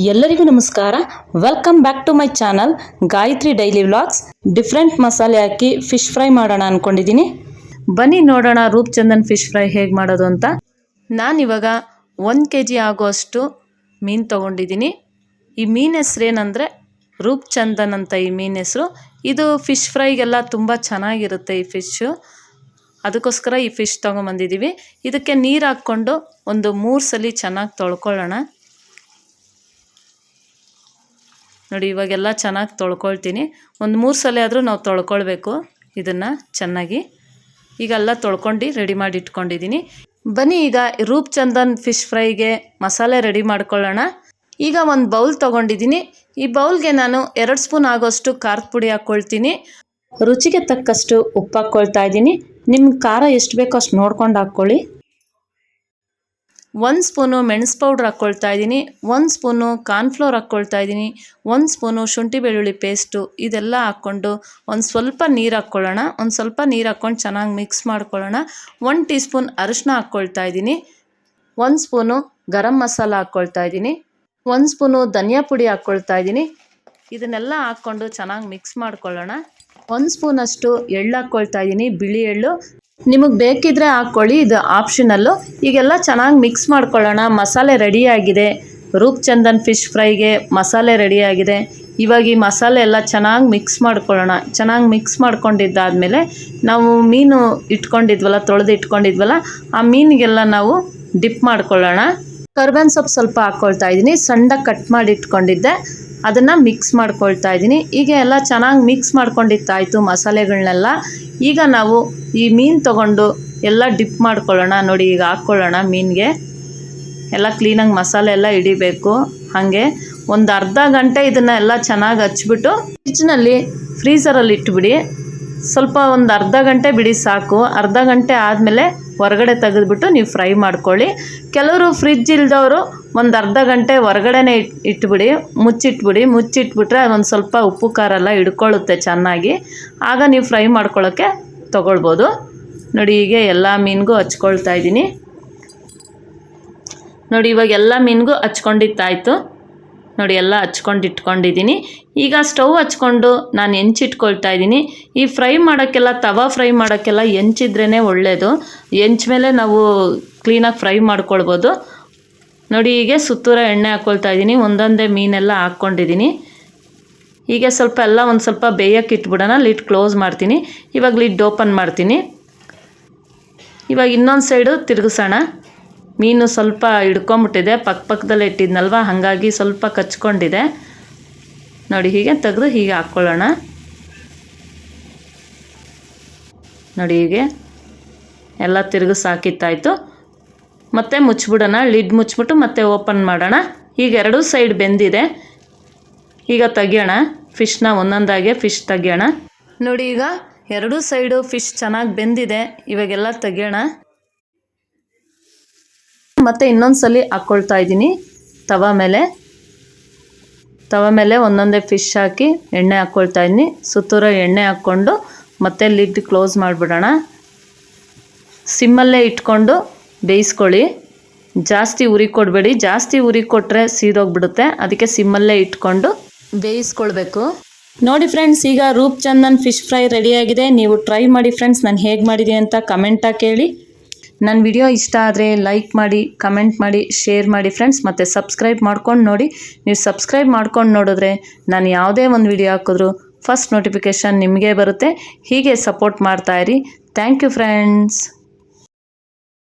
ಎಲ್ಲರಿಗೂ ನಮಸ್ಕಾರ. Welcome back to my channel Gayatri daily vlogs. Different ಮಸಾಲೆ ಹಾಕಿ ಫಿಶ್ ಫ್ರೈ ಮಾಡೋಣ ಅಂದ್ಕೊಂಡಿದ್ದೀನಿ. ಬನ್ನಿ ನೋಡೋಣ ರೂಪ್ಚಂದನ್ ಫಿಶ್ ಫ್ರೈ ಹೇಗೆ ಮಾಡೋದು ಅಂತ. ನಾನಿವಾಗ 1 kg ಆಗೋಷ್ಟು ಮೀನು ತೊಗೊಂಡಿದ್ದೀನಿ. ಈ ಮೀನು ಹೆಸ್ರೇನೆಂದರೆ ರೂಪ್ಚಂದನ್ ಅಂತ ಈ ಮೀನು ಹೆಸರು. ಇದು ಫಿಶ್ ಫ್ರೈಗೆಲ್ಲ ತುಂಬ ಚೆನ್ನಾಗಿರುತ್ತೆ ಈ ಫಿಶ್ಶು. ಅದಕ್ಕೋಸ್ಕರ ಈ ಫಿಶ್ ತೊಗೊಂಬಂದಿದ್ದೀವಿ. ಇದಕ್ಕೆ ನೀರು ಹಾಕ್ಕೊಂಡು ಒಂದು 3 ಸಲ ಚೆನ್ನಾಗಿ ತೊಳ್ಕೊಳ್ಳೋಣ. ನೋಡಿ, ಇವಾಗೆಲ್ಲ ಚೆನ್ನಾಗಿ ತೊಳ್ಕೊಳ್ತೀನಿ. ಒಂದು 3 ಸಲ ಆದರೂ ನಾವು ತೊಳ್ಕೊಳ್ಬೇಕು ಇದನ್ನು ಚೆನ್ನಾಗಿ. ಈಗೆಲ್ಲ ತೊಳ್ಕೊಂಡು ರೆಡಿ ಮಾಡಿ ಇಟ್ಕೊಂಡಿದ್ದೀನಿ. ಬನ್ನಿ ಈಗ ರೂಪ್ಚಂದನ್ ಫಿಶ್ ಫ್ರೈಗೆ ಮಸಾಲೆ ರೆಡಿ ಮಾಡ್ಕೊಳ್ಳೋಣ. ಈಗ ಒಂದು ಬೌಲ್ ತೊಗೊಂಡಿದ್ದೀನಿ. ಈ ಬೌಲ್ಗೆ ನಾನು 2 ಸ್ಪೂನ್ ಆಗೋಷ್ಟು ಖಾರದ ಪುಡಿ ಹಾಕ್ಕೊಳ್ತೀನಿ. ರುಚಿಗೆ ತಕ್ಕಷ್ಟು ಉಪ್ಪು ಹಾಕ್ಕೊಳ್ತಾ ಇದ್ದೀನಿ. ನಿಮ್ಗೆ ಖಾರ ಎಷ್ಟು ಬೇಕೋ ಅಷ್ಟು ನೋಡ್ಕೊಂಡು ಹಾಕ್ಕೊಳ್ಳಿ. 1 ಸ್ಪೂನು ಮೆಣಸು ಪೌಡ್ರ್ ಹಾಕ್ಕೊಳ್ತಾ ಇದ್ದೀನಿ. 1 ಸ್ಪೂನು ಕಾರ್ನ್ಫ್ಲೋರ್ ಹಾಕ್ಕೊಳ್ತಾ ಇದ್ದೀನಿ. 1 ಸ್ಪೂನು ಶುಂಠಿ ಬೆಳ್ಳುಳ್ಳಿ ಪೇಸ್ಟು ಇದೆಲ್ಲ ಹಾಕ್ಕೊಂಡು ಒಂದು ಸ್ವಲ್ಪ ನೀರು ಹಾಕ್ಕೊಳ್ಳೋಣ. ಒಂದು ಸ್ವಲ್ಪ ನೀರು ಹಾಕ್ಕೊಂಡು ಚೆನ್ನಾಗಿ ಮಿಕ್ಸ್ ಮಾಡ್ಕೊಳ್ಳೋಣ. 1 ಟೀ ಸ್ಪೂನ್ ಅರಿಶಿನ ಹಾಕ್ಕೊಳ್ತಾ ಇದ್ದೀನಿ. 1 ಸ್ಪೂನು ಗರಂ ಮಸಾಲ ಹಾಕ್ಕೊಳ್ತಾ ಇದ್ದೀನಿ. 1 ಸ್ಪೂನು ಧನಿಯಾ ಪುಡಿ ಹಾಕ್ಕೊಳ್ತಾ ಇದ್ದೀನಿ. ಇದನ್ನೆಲ್ಲ ಹಾಕ್ಕೊಂಡು ಚೆನ್ನಾಗಿ ಮಿಕ್ಸ್ ಮಾಡ್ಕೊಳ್ಳೋಣ. 1 ಸ್ಪೂನಷ್ಟು ಎಳ್ಳು ಹಾಕ್ಕೊಳ್ತಾ ಇದ್ದೀನಿ, ಬಿಳಿ ಎಳ್ಳು. ನಿಮಗೆ ಬೇಕಿದ್ರೆ ಹಾಕ್ಕೊಳ್ಳಿ, ಇದು ಆಪ್ಷನಲ್ಲು. ಈಗೆಲ್ಲ ಚೆನ್ನಾಗಿ ಮಿಕ್ಸ್ ಮಾಡ್ಕೊಳ್ಳೋಣ. ಮಸಾಲೆ ರೆಡಿಯಾಗಿದೆ. ರೂಪ್ಚಂದನ್ ಫಿಶ್ ಫ್ರೈಗೆ ಮಸಾಲೆ ರೆಡಿಯಾಗಿದೆ. ಇವಾಗ ಈ ಮಸಾಲೆ ಎಲ್ಲ ಚೆನ್ನಾಗಿ ಮಿಕ್ಸ್ ಮಾಡ್ಕೊಳ್ಳೋಣ. ಚೆನ್ನಾಗಿ ಮಿಕ್ಸ್ ಮಾಡ್ಕೊಂಡಿದ್ದಾದಮೇಲೆ ನಾವು ಮೀನು ಇಟ್ಕೊಂಡಿದ್ವಲ್ಲ, ತೊಳೆದು ಇಟ್ಕೊಂಡಿದ್ವಲ್ಲ, ಆ ಮೀನಿಗೆಲ್ಲ ನಾವು ಡಿಪ್ ಮಾಡ್ಕೊಳ್ಳೋಣ. ಕರ್ಬೇವಿನ ಸೊಪ್ಪು ಸ್ವಲ್ಪ ಹಾಕ್ಕೊಳ್ತಾ ಇದ್ದೀನಿ. ಸಣ್ಣದಾಗಿ ಕಟ್ ಮಾಡಿ ಇಟ್ಕೊಂಡಿದ್ದೆ, ಅದನ್ನು ಮಿಕ್ಸ್ ಮಾಡ್ಕೊಳ್ತಾ ಇದ್ದೀನಿ. ಈಗ ಎಲ್ಲ ಚೆನ್ನಾಗಿ ಮಿಕ್ಸ್ ಮಾಡ್ಕೊಂಡಿತ್ತಾಯಿತು ಮಸಾಲೆಗಳನ್ನೆಲ್ಲ. ಈಗ ನಾವು ಈ ಮೀನು ತೊಗೊಂಡು ಎಲ್ಲ ಡಿಪ್ ಮಾಡ್ಕೊಳ್ಳೋಣ. ನೋಡಿ, ಈಗ ಹಾಕ್ಕೊಳ್ಳೋಣ ಮೀನಿಗೆ. ಎಲ್ಲ ಕ್ಲೀನಾಗಿ ಮಸಾಲೆ ಎಲ್ಲ ಹಿಡಿಬೇಕು. ಹಾಗೆ ಒಂದು ಅರ್ಧ ಗಂಟೆ ಇದನ್ನು ಎಲ್ಲ ಚೆನ್ನಾಗಿ ಹಚ್ಬಿಟ್ಟು ಫ್ರಿಜ್ನಲ್ಲಿ ಫ್ರೀಝರಲ್ಲಿ ಇಟ್ಬಿಡಿ. ಸ್ವಲ್ಪ ಒಂದು ಅರ್ಧ ಗಂಟೆ ಬಿಡಿ ಸಾಕು. ಅರ್ಧ ಗಂಟೆ ಆದಮೇಲೆ ಹೊರಗಡೆ ತೆಗೆದುಬಿಟ್ಟು ನೀವು ಫ್ರೈ ಮಾಡ್ಕೊಳ್ಳಿ. ಕೆಲವರು ಫ್ರಿಜ್ ಇಲ್ದವರು ಒಂದು ಅರ್ಧ ಗಂಟೆ ಹೊರಗಡೆನೇ ಇಟ್ಬಿಡಿ, ಮುಚ್ಚಿಟ್ಬಿಟ್ರೆ ಅದೊಂದು ಸ್ವಲ್ಪ ಉಪ್ಪು ಖಾರ ಎಲ್ಲ ಹಿಡ್ಕೊಳ್ಳುತ್ತೆ ಚೆನ್ನಾಗಿ. ಆಗ ನೀವು ಫ್ರೈ ಮಾಡ್ಕೊಳ್ಳೋಕ್ಕೆ ತೊಗೊಳ್ಬೋದು. ನೋಡಿ, ಹೀಗೆ ಎಲ್ಲ ಮೀನಿಗೂ ಹಚ್ಕೊಳ್ತಾ ಇದ್ದೀನಿ. ನೋಡಿ, ಇವಾಗ ಎಲ್ಲ ಮೀನಿಗೂ ಹಚ್ಕೊಂಡಿತ್ತಾಯಿತು. ನೋಡಿ, ಎಲ್ಲ ಹಚ್ಕೊಂಡು ಇಟ್ಕೊಂಡಿದ್ದೀನಿ. ಈಗ ಸ್ಟವ್ ಹಚ್ಕೊಂಡು ನಾನು ಹೆಂಚಿಟ್ಕೊಳ್ತಾ ಇದ್ದೀನಿ. ಈ ಫ್ರೈ ಮಾಡೋಕ್ಕೆಲ್ಲ, ತವಾ ಫ್ರೈ ಮಾಡೋಕ್ಕೆಲ್ಲ ಹೆಂಚಿದ್ರೇ ಒಳ್ಳೆಯದು. ಹೆಂಚ ಮೇಲೆ ನಾವು ಕ್ಲೀನಾಗಿ ಫ್ರೈ ಮಾಡ್ಕೊಳ್ಬೋದು. ನೋಡಿ, ಹೀಗೆ ಸುತ್ತೂರ ಎಣ್ಣೆ ಹಾಕ್ಕೊಳ್ತಾ ಇದ್ದೀನಿ. ಒಂದೊಂದೇ ಮೀನೆಲ್ಲ ಹಾಕ್ಕೊಂಡಿದ್ದೀನಿ. ಹೀಗೆ ಸ್ವಲ್ಪ ಎಲ್ಲ ಒಂದು ಸ್ವಲ್ಪ ಬೇಯಕ್ಕೆ ಇಟ್ಬಿಡೋಣ. ಲಿಡ್ ಕ್ಲೋಸ್ ಮಾಡ್ತೀನಿ. ಇವಾಗ ಲಿಡ್ ಓಪನ್ ಮಾಡ್ತೀನಿ. ಇವಾಗ ಇನ್ನೊಂದು ಸೈಡು ತಿರುಗಿಸೋಣ. ಮೀನು ಸ್ವಲ್ಪ ಹಿಡ್ಕೊಂಬಿಟ್ಟಿದೆ, ಪಕ್ಕದಲ್ಲೇ ಇಟ್ಟಿದ್ನಲ್ವ, ಹಾಗಾಗಿ ಸ್ವಲ್ಪ ಕಚ್ಕೊಂಡಿದೆ. ನೋಡಿ, ಹೀಗೆ ತೆಗೆದು ಹೀಗೆ ಹಾಕ್ಕೊಳ್ಳೋಣ. ನೋಡಿ, ಹೀಗೆ ಎಲ್ಲ ತಿರುಗಿಸಿ ಹಾಕಿತ್ತಾಯಿತು. ಮತ್ತೆ ಮುಚ್ಚಿಬಿಡೋಣ. ಲಿಡ್ ಮುಚ್ಚಿಬಿಟ್ಟು ಮತ್ತೆ ಓಪನ್ ಮಾಡೋಣ. ಈಗ 2 ಸೈಡ್ ಬೆಂದಿದೆ. ಈಗ ತೆಗಿಯೋಣ ಫಿಶ್ನ. ಒಂದೊಂದಾಗೆ ಫಿಶ್ ತೆಗಿಯೋಣ. ನೋಡಿ, ಈಗ 2 ಸೈಡು ಫಿಶ್ ಚೆನ್ನಾಗಿ ಬೆಂದಿದೆ. ಇವಾಗೆಲ್ಲ ತೆಗಿಯೋಣ. ಮತ್ತು ಇನ್ನೊಂದು ಸಲ ಹಾಕ್ಕೊಳ್ತಾ ಇದ್ದೀನಿ ತವ ಮೇಲೆ ಒಂದೊಂದೇ ಫಿಶ್ ಹಾಕಿ ಎಣ್ಣೆ ಹಾಕ್ಕೊಳ್ತಾ ಇದ್ದೀನಿ. ಸುತ್ತೂರ ಎಣ್ಣೆ ಹಾಕ್ಕೊಂಡು ಮತ್ತೆ ಲಿಡ್ ಕ್ಲೋಸ್ ಮಾಡಿಬಿಡೋಣ. ಸಿಮ್ಮಲ್ಲೇ ಇಟ್ಕೊಂಡು ಬೇಯಿಸ್ಕೊಳ್ಳಿ. ಜಾಸ್ತಿ ಉರಿ ಕೊಡಬೇಡಿ. ಜಾಸ್ತಿ ಉರಿ ಕೊಟ್ಟರೆ ಸೀದೋಗ್ಬಿಡುತ್ತೆ. ಅದಕ್ಕೆ ಸಿಮ್ಮಲ್ಲೇ ಇಟ್ಕೊಂಡು ಬೇಯಿಸ್ಕೊಳ್ಬೇಕು. ನೋಡಿ ಫ್ರೆಂಡ್ಸ್, ಈಗ ರೂಪ್ಚಂದನ್ ಫಿಶ್ ಫ್ರೈ ರೆಡಿಯಾಗಿದೆ. ನೀವು ಟ್ರೈ ಮಾಡಿ ಫ್ರೆಂಡ್ಸ್. ನಾನು ಹೇಗೆ ಮಾಡಿದ್ದೀನಿ ಅಂತ ಕಮೆಂಟಾಗಿ ಕೇಳಿ. ನನ್ನ ವಿಡಿಯೋ ಇಷ್ಟ ಆದರೆ ಲೈಕ್ ಮಾಡಿ, ಕಮೆಂಟ್ ಮಾಡಿ, ಶೇರ್ ಮಾಡಿ ಫ್ರೆಂಡ್ಸ್. ಮತ್ತು ಸಬ್ಸ್ಕ್ರೈಬ್ ಮಾಡ್ಕೊಂಡು ನೋಡಿ. ನೀವು ಸಬ್ಸ್ಕ್ರೈಬ್ ಮಾಡ್ಕೊಂಡು ನೋಡಿದ್ರೆ ನಾನು ಯಾವುದೇ ಒಂದು ವಿಡಿಯೋ ಹಾಕಿದ್ರೂ ಫಸ್ಟ್ ನೋಟಿಫಿಕೇಷನ್ ನಿಮಗೆ ಬರುತ್ತೆ. ಹೀಗೆ ಸಪೋರ್ಟ್ ಮಾಡ್ತಾಯಿರಿ. Thank you friends.